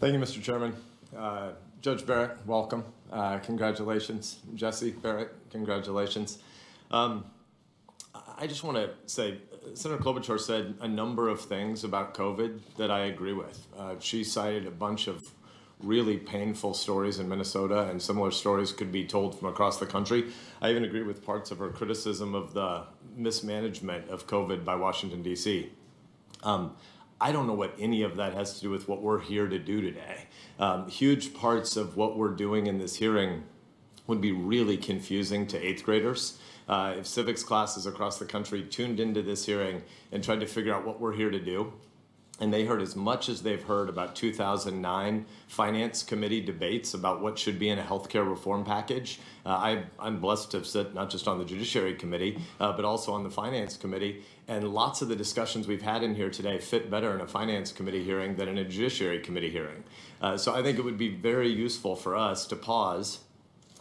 Thank you, Mr. Chairman. Judge Barrett, welcome. Congratulations. Jesse Barrett, congratulations. I just want to say, Senator Klobuchar said a number of things about COVID that I agree with. She cited a bunch of really painful stories in Minnesota, and similar stories could be told from across the country. I even agree with parts of her criticism of the mismanagement of COVID by Washington, D.C. I don't know what any of that has to do with what we're here to do today. Huge parts of what we're doing in this hearing would be really confusing to 8th graders. If civics classes across the country tuned into this hearing and tried to figure out what we're here to do, and they heard as much as they've heard about 2009 Finance Committee debates about what should be in a healthcare reform package. I'm blessed to sit not just on the Judiciary Committee, but also on the Finance Committee. And lots of the discussions we've had in here today fit better in a Finance Committee hearing than in a Judiciary Committee hearing. So I think it would be very useful for us to pause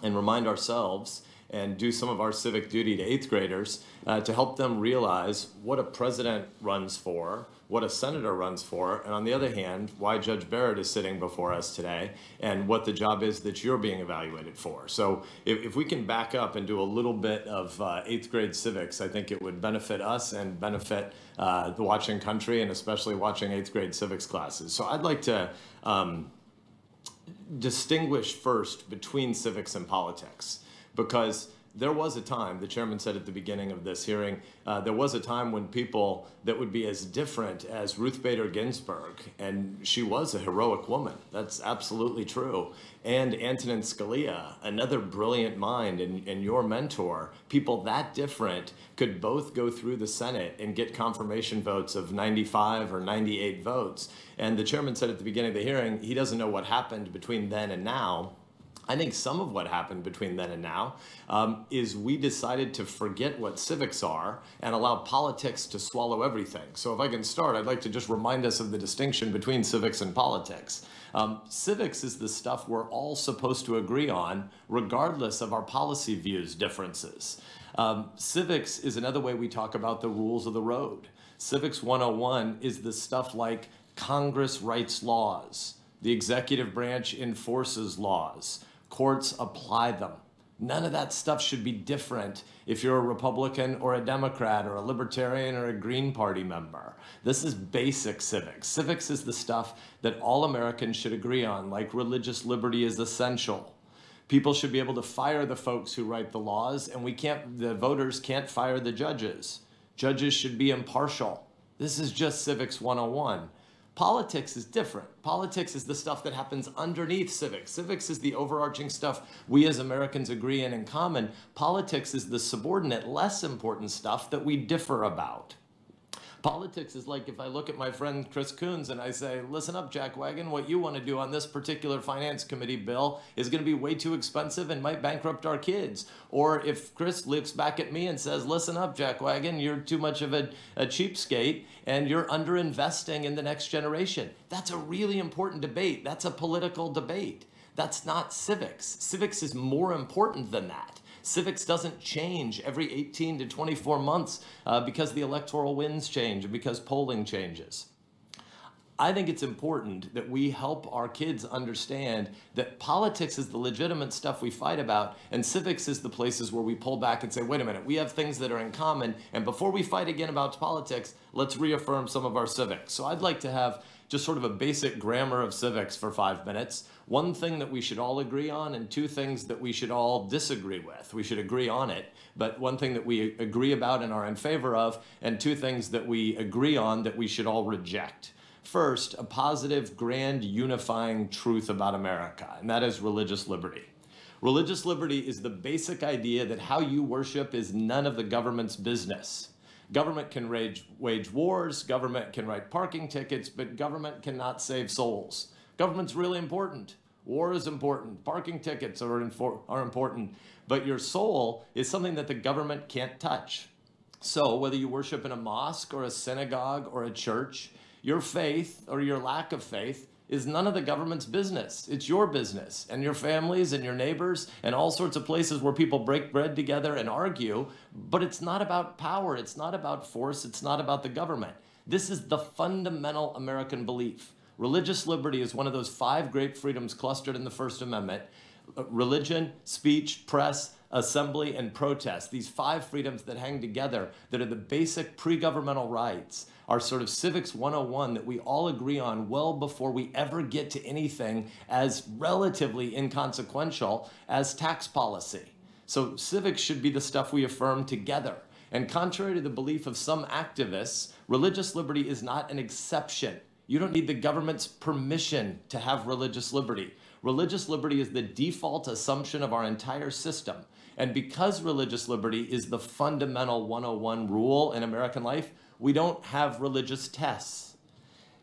and remind ourselves and do some of our civic duty to 8th graders to help them realize what a president runs for, what a senator runs for, and on the other hand, why Judge Barrett is sitting before us today, and what the job is that you're being evaluated for. So if we can back up and do a little bit of 8th grade civics, I think it would benefit us and benefit the watching country, and especially watching 8th grade civics classes. So I'd like to distinguish first between civics and politics, because there was a time, the chairman said at the beginning of this hearing, there was a time when people that would be as different as Ruth Bader Ginsburg, and she was a heroic woman, that's absolutely true, and Antonin Scalia, another brilliant mind and your mentor, people that different could both go through the Senate and get confirmation votes of 95 or 98 votes. And the chairman said at the beginning of the hearing, he doesn't know what happened between then and now. I think some of what happened between then and now is we decided to forget what civics are and allow politics to swallow everything. So if I can start, I'd like to just remind us of the distinction between civics and politics. Civics is the stuff we're all supposed to agree on, regardless of our policy views differences. Civics is another way we talk about the rules of the road. Civics 101 is the stuff like Congress writes laws, the executive branch enforces laws, courts apply them. None of that stuff should be different if you're a Republican or a Democrat or a Libertarian or a Green Party member. This is basic civics. Civics is the stuff that all Americans should agree on, like religious liberty is essential. People should be able to fire the folks who write the laws, and the voters can't fire the judges. Judges should be impartial. This is just Civics 101. Politics is different. Politics is the stuff that happens underneath civics. Civics is the overarching stuff we as Americans agree in common. Politics is the subordinate, less important stuff that we differ about. Politics is like if I look at my friend Chris Coons and I say, listen up, jackwagon, what you want to do on this particular finance committee bill is going to be way too expensive and might bankrupt our kids. Or if Chris looks back at me and says, listen up, jackwagon, you're too much of a cheapskate and you're underinvesting in the next generation. That's a really important debate. That's a political debate. That's not civics. Civics is more important than that. Civics doesn't change every 18 to 24 months because the electoral winds change and because polling changes. I think it's important that we help our kids understand that politics is the legitimate stuff we fight about, and civics is the places where we pull back and say, wait a minute, we have things that are in common, and before we fight again about politics, let's reaffirm some of our civics. So I'd like to have just sort of a basic grammar of civics for 5 minutes. One thing that we should all agree on and 2 things that we should all disagree with. We should agree on it, but one thing that we agree about and are in favor of, and 2 things that we agree on that we should all reject. First, a positive, grand, unifying truth about America, and that is religious liberty. Religious liberty is the basic idea that how you worship is none of the government's business. Government can wage wars, government can write parking tickets, but government cannot save souls. Government's really important. War is important. Parking tickets are important. But your soul is something that the government can't touch. So whether you worship in a mosque or a synagogue or a church, your faith or your lack of faith is none of the government's business. It's your business and your families and your neighbors and all sorts of places where people break bread together and argue, but it's not about power, it's not about force, it's not about the government. This is the fundamental American belief. Religious liberty is one of those 5 great freedoms clustered in the First Amendment. Religion, speech, press, assembly, and protest. These 5 freedoms that hang together, that are the basic pre-governmental rights, are sort of Civics 101 that we all agree on well before we ever get to anything as relatively inconsequential as tax policy. So civics should be the stuff we affirm together. And contrary to the belief of some activists, religious liberty is not an exception. You don't need the government's permission to have religious liberty. Religious liberty is the default assumption of our entire system. And because religious liberty is the fundamental 101 rule in American life, we don't have religious tests.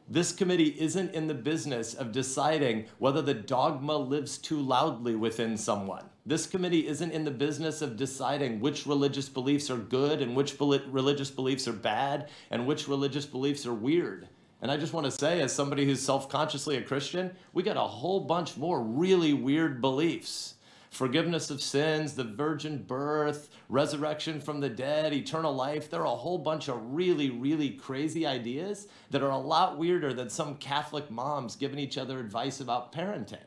This committee isn't in the business of deciding whether the dogma lives too loudly within someone. This committee isn't in the business of deciding which religious beliefs are good and which religious beliefs are bad and which religious beliefs are weird. And I just want to say, as somebody who's self-consciously a Christian, we got a whole bunch more really weird beliefs. Forgiveness of sins, the virgin birth, resurrection from the dead, eternal life. There are a whole bunch of really, really crazy ideas that are a lot weirder than some Catholic moms giving each other advice about parenting.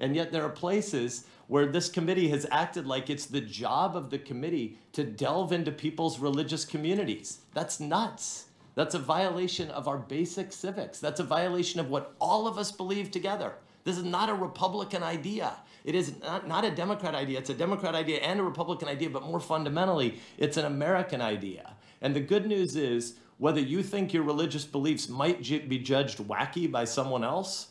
And yet there are places where this committee has acted like it's the job of the committee to delve into people's religious communities. That's nuts. That's a violation of our basic civics. That's a violation of what all of us believe together. This is not a Republican idea. It is not a Democrat idea. It's a Democrat idea and a Republican idea, but more fundamentally, it's an American idea. And the good news is, whether you think your religious beliefs might be judged wacky by someone else,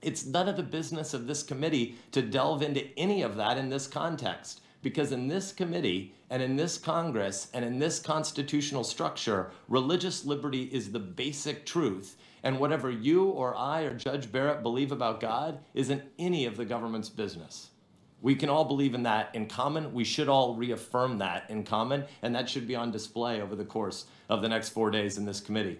it's none of the business of this committee to delve into any of that in this context. Because in this committee and in this Congress and in this constitutional structure, religious liberty is the basic truth. And whatever you or I or Judge Barrett believe about God isn't any of the government's business. We can all believe in that in common. We should all reaffirm that in common, and that should be on display over the course of the next 4 days in this committee.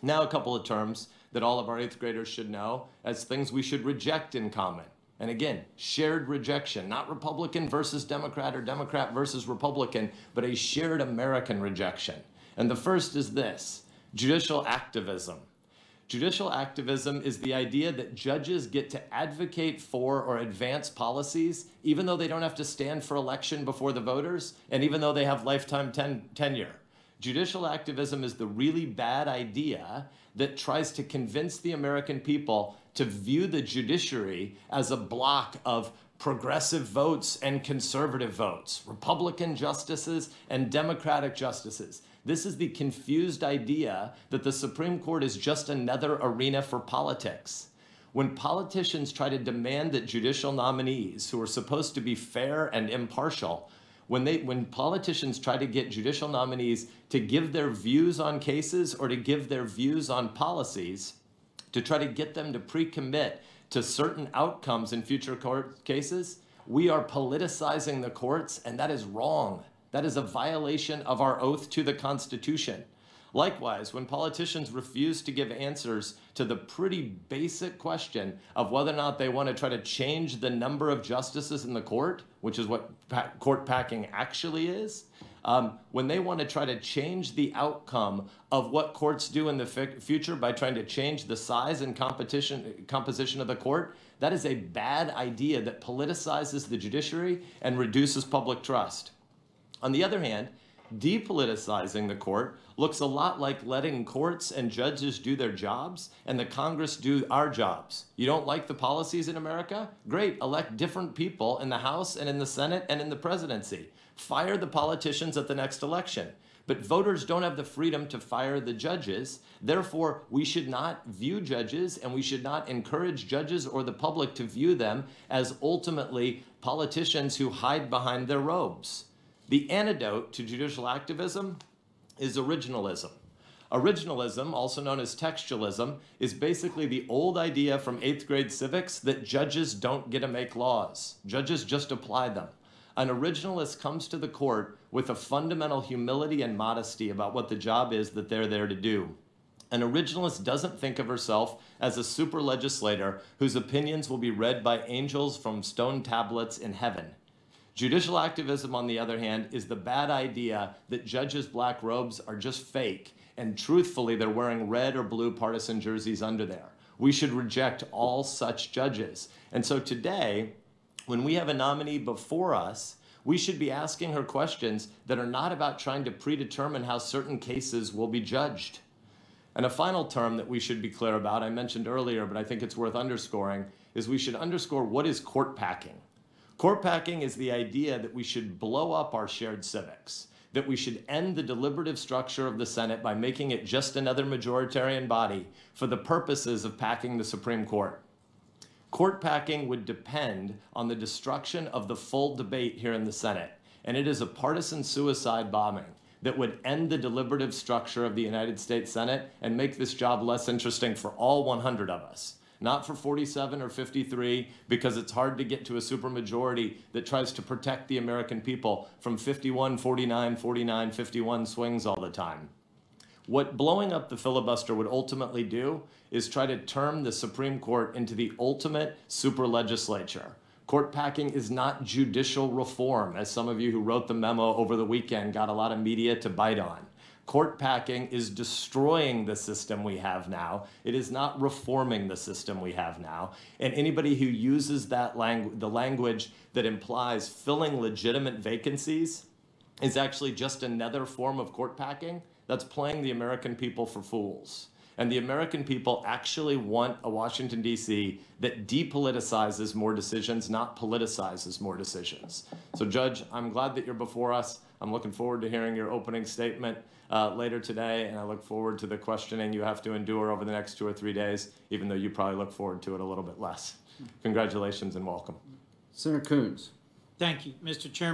Now, a couple of terms that all of our 8th graders should know as things we should reject in common. And again, shared rejection, not Republican versus Democrat or Democrat versus Republican, but a shared American rejection. And the first is this: judicial activism. Judicial activism is the idea that judges get to advocate for or advance policies, even though they don't have to stand for election before the voters, and even though they have lifetime tenure. Judicial activism is the really bad idea that tries to convince the American people to view the judiciary as a block of progressive votes and conservative votes, Republican justices and Democratic justices. This is the confused idea that the Supreme Court is just another arena for politics. When politicians try to demand that judicial nominees, who are supposed to be fair and impartial, when politicians try to get judicial nominees to give their views on cases or to give their views on policies, to try to get them to pre-commit to certain outcomes in future court cases, we are politicizing the courts, and that is wrong. That is a violation of our oath to the Constitution. Likewise, when politicians refuse to give answers to the pretty basic question of whether or not they want to try to change the number of justices in the court, which is what court packing actually is, when they want to try to change the outcome of what courts do in the future by trying to change the size and composition of the court, that is a bad idea that politicizes the judiciary and reduces public trust. On the other hand, depoliticizing the court looks a lot like letting courts and judges do their jobs and the Congress do our jobs. You don't like the policies in America? Great, elect different people in the House and in the Senate and in the presidency. Fire the politicians at the next election. But voters don't have the freedom to fire the judges. Therefore, we should not view judges, and we should not encourage judges or the public to view them as ultimately politicians who hide behind their robes. The antidote to judicial activism is originalism. Originalism, also known as textualism, is basically the old idea from 8th grade civics that judges don't get to make laws. Judges just apply them. An originalist comes to the court with a fundamental humility and modesty about what the job is that they're there to do. An originalist doesn't think of herself as a super legislator whose opinions will be read by angels from stone tablets in heaven. Judicial activism, on the other hand, is the bad idea that judges' black robes are just fake, and truthfully, they're wearing red or blue partisan jerseys under there. we should reject all such judges. And so today, when we have a nominee before us, we should be asking her questions that are not about trying to predetermine how certain cases will be judged. And a final term that we should be clear about, I mentioned earlier, but I think it's worth underscoring, is we should underscore what is court packing. Court packing is the idea that we should blow up our shared civics, that we should end the deliberative structure of the Senate by making it just another majoritarian body for the purposes of packing the Supreme Court. Court packing would depend on the destruction of the full debate here in the Senate, and it is a partisan suicide bombing that would end the deliberative structure of the United States Senate and make this job less interesting for all 100 of us. Not for 47 or 53, because it's hard to get to a supermajority that tries to protect the American people from 51, 49, 49, 51 swings all the time. What blowing up the filibuster would ultimately do is try to turn the Supreme Court into the ultimate super legislature. Court packing is not judicial reform, as some of you who wrote the memo over the weekend got a lot of media to bite on. Court packing is destroying the system we have now. It is not reforming the system we have now. And anybody who uses that the language that implies filling legitimate vacancies is actually just another form of court packing. That's playing the American people for fools. And the American people actually want a Washington, D.C. that depoliticizes more decisions, not politicizes more decisions. So, Judge, I'm glad that you're before us. I'm looking forward to hearing your opening statement later today, and I look forward to the questioning you have to endure over the next 2 or 3 days, even though you probably look forward to it a little bit less. Congratulations and welcome. Senator Coons. Thank you, Mr. Chairman.